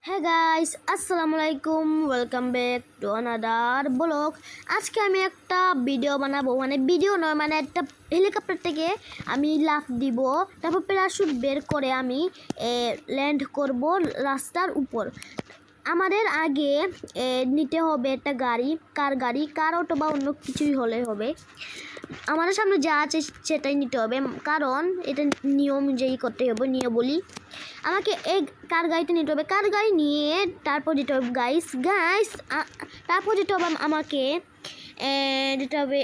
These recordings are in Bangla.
হ্যাঁ গাইস, আসসালামু আলাইকুম, welcome back to another blog. আজকে আমি একটা ভিডিও বানাবো, ভিডিও নয়, একটা হেলিকপ্টার থেকে আমি লাফ দিব, তারপর প্যারাশুট বের করে আমি ল্যান্ড করব রাস্তার উপর। আমাদের আগে নিতে হবে একটা গাড়ি, কার অটো বা অন্য কিছুই হলে হবে। আমাদের সামনে যা আছে সেটাই নিতে হবে, কারণ এটা নিয়ম অনুযায়ী করতে হবে। বলি আমাকে এই কার গাড়িটা নিতে হবে, কার গাড়ি নিয়ে তারপর যেতে হবে তারপর যেতে হবে আমাকে যেতে হবে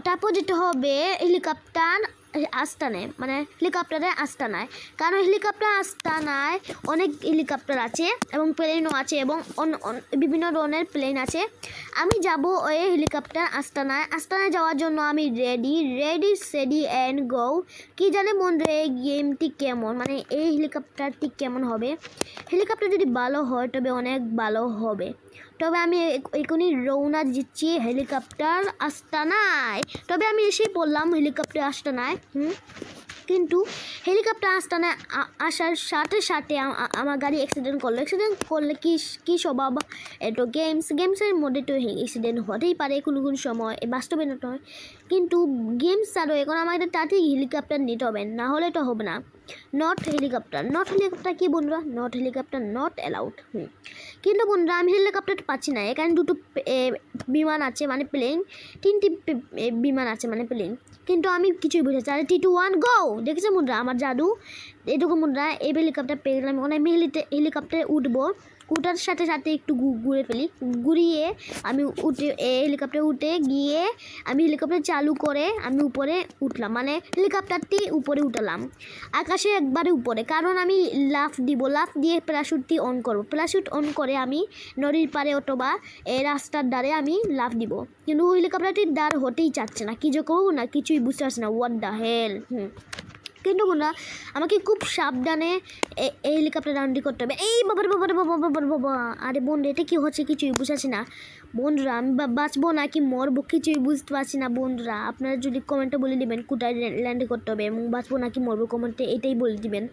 তারপর যেতে হবে হেলিকপ্টার আস্তানায়, হেলিকপ্টারের আস্তানায়। কারণ হেলিকপ্টার আস্তানায় অনেক হেলিকপ্টার আছে এবং প্লেনও আছে এবং বিভিন্ন ধরনের প্লেন আছে। আমি যাব ওই হেলিকপ্টার আস্তানায় যাওয়ার জন্য আমি রেডি সেডি অ্যান্ড গো। কি জানে বন্ধু, এই গেমটি কেমন, এই হেলিকপ্টারটি কেমন হবে। হেলিকপ্টার যদি ভালো হয় তবে অনেক ভালো হবে। তবে আমি এখনই রওনা দিচ্ছি হেলিকপ্টার আস্তানায়। তবে আমি এসেই পড়লাম হেলিকপ্টার আস্তানায়। কিন্তু হেলিকপ্টার আস্তানায় আসার সাথে সাথে আমার গাড়ি অ্যাক্সিডেন্ট করলে কি স্বভাব। এটো গেমসের মধ্যে তো অ্যাক্সিডেন্ট হতেই পারে কোনো সময়, বাস্তবে নয়। কিন্তু গেমস ছাড়ো, এখন আমাদের তাড়াতাড়ি হেলিকপ্টার নিতে হবে, না হলে তো হবে না। নট হেলিকপ্টার কি বন্ধুরা, নট হেলিকপ্টার নট অ্যালাউড। কিন্তু বন্ধুরা আমি হেলিকপ্টার পাচ্ছি না। এখানে দুটো বিমান আছে, প্লেন, তিনটি বিমান আছে, প্লেন। কিন্তু আমি কিছুই বুঝেছি। আর 3, 2, 1 গো। দেখেছে বন্ধুরা আমার জাদু। এরকম বন্ধুরা এই হেলিকপ্টার পেয়ে গেলাম। আমি হেলিকপ্টারে উঠবো, উঠার সাথে সাথে একটু ঘুরিয়ে আমি হেলিকপ্টারে উঠে গিয়ে আমি হেলিকপ্টার চালু করে আমি উপরে উঠলাম, হেলিকপ্টারটি উপরে উঠলাম আকাশে একবারে উপরে। কারণ আমি লাফ দিয়ে প্যারাশুটটি অন করবো। প্যারাশুট অন করে আমি নদীর পাড়ে অথবা এই রাস্তার ধারে আমি লাফ দিব। কিন্তু হেলিকপ্টারটির দ্বার হতেই চাচ্ছে না, কি যে করবো না কিছুই বুঝতে পারছি না। What the hell. কিন্তু বন্ধুরা আমাকে খুব সাবধানে এই হেলিকপ্টার রাউন্ডি করতে হবে। এই বাবা, আরে বন্ধু এটা কি হচ্ছে কিছুই বুঝাচ্ছি না বন্ধুরা। আমি বাঁচবো নাকি মরবো কিছুই বুঝতে পারছি না বন্ধুরা। আপনারা যদি কমেন্টে বলে দিবেন কোথায় ল্যান্ড করতে হবে এবং বাঁচবো নাকি মরবো, কমেন্টে এটাই বলে দিবেন।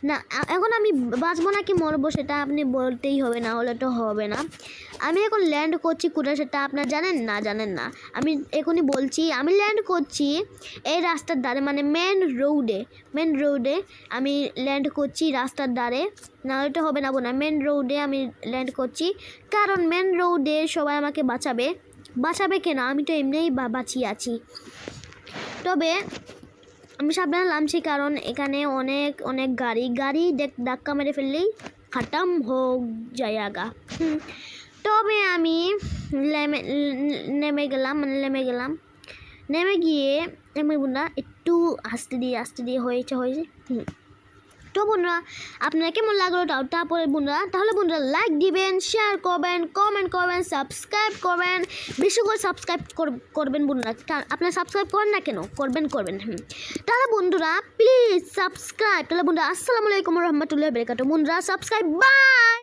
না এখন আমি বাঁচবো নাকি মরবো সেটা আপনি বলতেই হবে, না হলে তো হবে না। আমি এখন ল্যান্ড করছি কোথায় সেটা আপনারা জানেন না। আমি এখনই বলছি, আমি ল্যান্ড করছি এই রাস্তার ধারে, মেন রোডে আমি ল্যান্ড করছি রাস্তার ধারে, না হলে হবে না বোনা। মেন রোডে আমি ল্যান্ড করছি, কারণ মেন রোডে সবাই আমাকে বাঁচাবে কেন, আমি তো এমনিই বাঁচিয়ে আছি। তবে আমি সাবধানে নামছি, কারণ এখানে অনেক গাড়ি ধাক্কা মেরে ফেললেই খতম হোক যায়গা। তবে আমি নেমে গেলাম নেমে গিয়ে আমি বন্ধুরা একটু আস্তে দিয়ে হয়েছে। তো বন্ধুরা আপনারা কেমন লাগলো তারপরে তাহলে বন্ধুরা লাইক দিবেন, শেয়ার করবেন, কমেন্ট করবেন, সাবস্ক্রাইব করবেন, বেশি করে সাবস্ক্রাইব করবেন বন্ধুরা। আপনারা সাবস্ক্রাইব করেন না কেন, করবেন। তাহলে বন্ধুরা প্লিজ সাবস্ক্রাইব। তাহলে বন্ধুরা আসসালামু আলাইকুম রহমতুল্লাহি ওয়া বারাকাতুহু। বন্ধুরা সাবস্ক্রাইব, বাই।